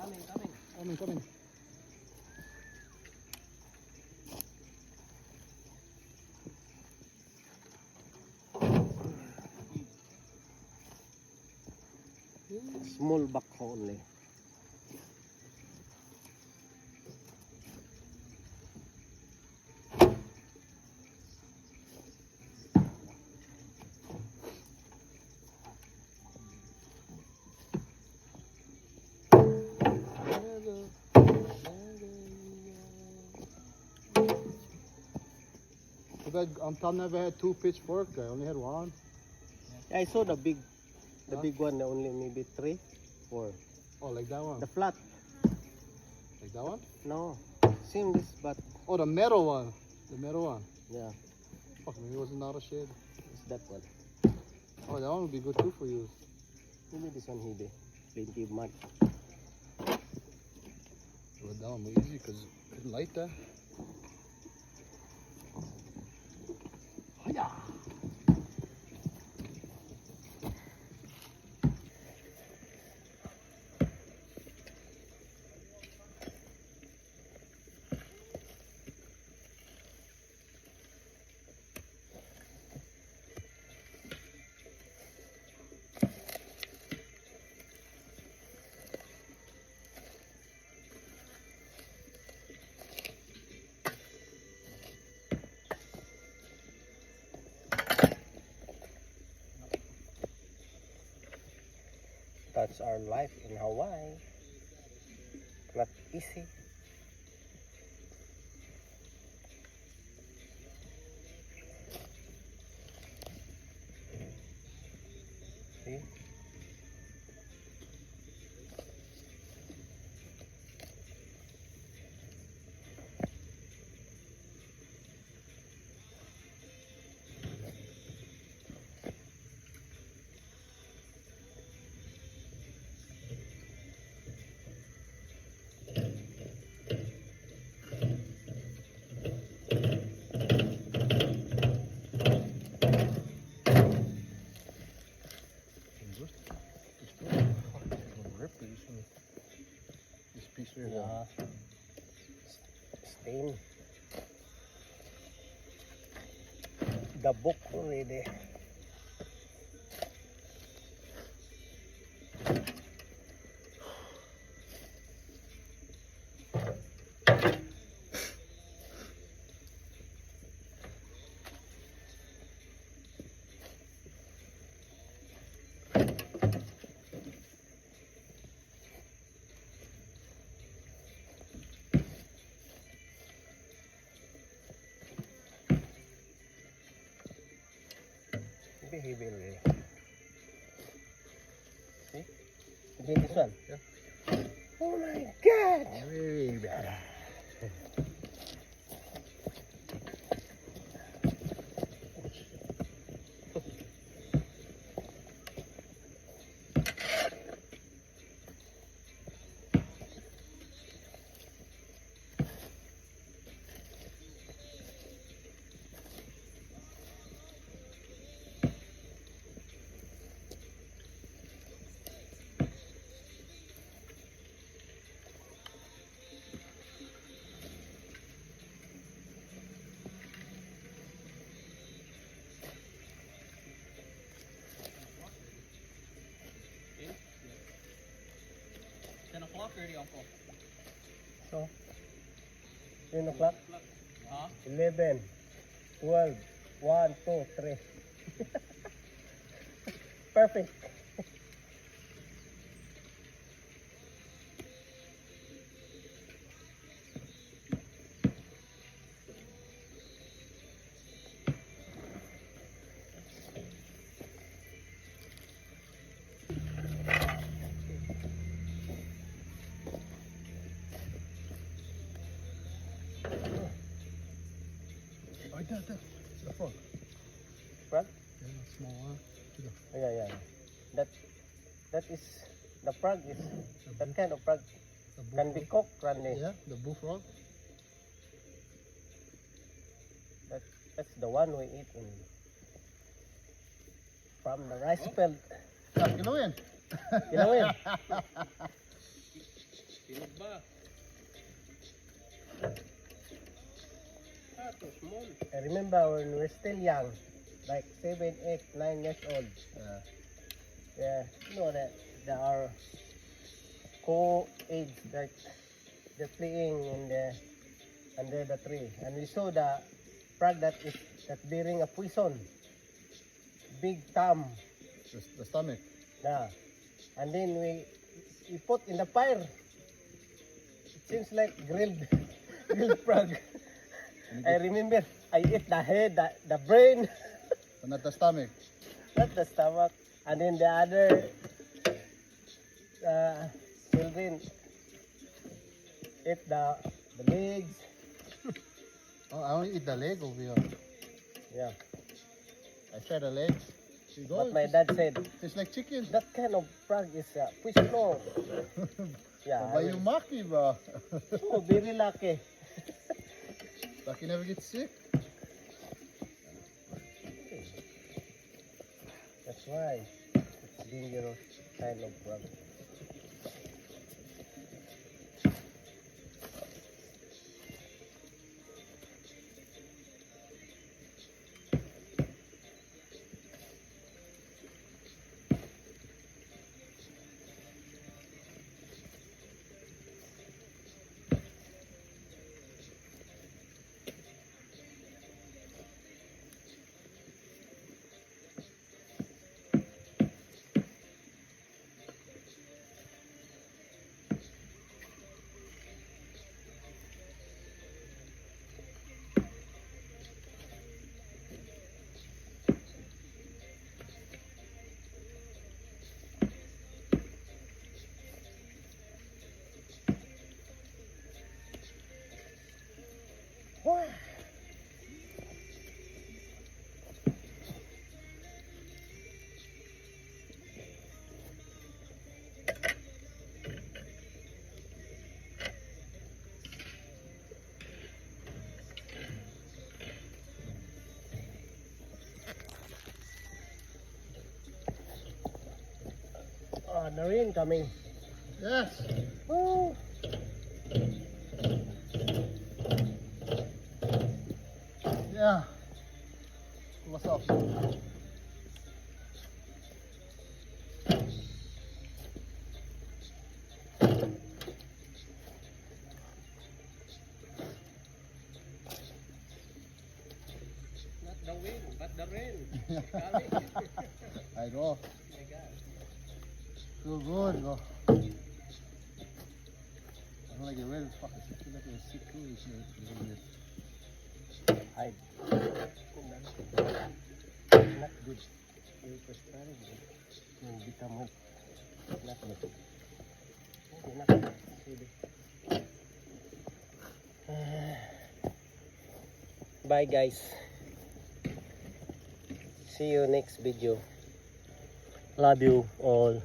Coming. Small backhoe only. Tom never had 2 pitchforks. I only had 1. I saw the big one, only maybe 3, 4. Oh, like that one? The flat. Like that one? No, same this, but Oh, the metal one. The metal one. yeah, Fuck, maybe it wasn't out of shade. it's that one. Oh, that one would be good too for you. Maybe this one here, plenty of mud. Well, that one was easy because it's light there. Hiya! That's our life in Hawaii. Not easy. See? This piece right here. Yeah. Stain. The book already. He will really. See? Again this one? Yeah. Oh my god! Way better. Already, Uncle. So, 10 o'clock? Huh? 11, 12, 1, 2, 3. Perfect. Right there. The frog. Frog? Yeah, small one. Yeah. That is, the frog is, that kind of frog can be cooked, Randy. Yeah, the bullfrog. That's the one we eat in, from the rice field. Yeah, you know in. You know it? Silog ba? Ah, too small. I remember when we were still young, like 7, 8, 9 years old. Yeah, you know that there are co-age that they're playing in the under the tree, and we saw the frog that bearing a poison, big thumb. The stomach. Yeah, and then we put in the fire. It seems like grilled grilled frog. I remember I ate the head, the brain, So not the stomach. not the stomach, and then the other children ate the legs. Oh, I only eat the leg over here. Yeah, I share the legs. You go. but my dad said It's like chicken. that kind of frog is poison. No. Yeah, But you lucky, bro. oh, very lucky. Lucky never get sick. That's why it's dangerous kind of frog. Oh, the rain coming. Yes. Oh. Yeah. What's up? Not the wind, but the rain. Coming. I know. My God. Feel good, bro. I don't like it red. Fuck, I feel like a sick too. It's Hide. Not good. It was very good. Will become weak. Not good. Okay, not good. Bye guys. See you next video. Love you all.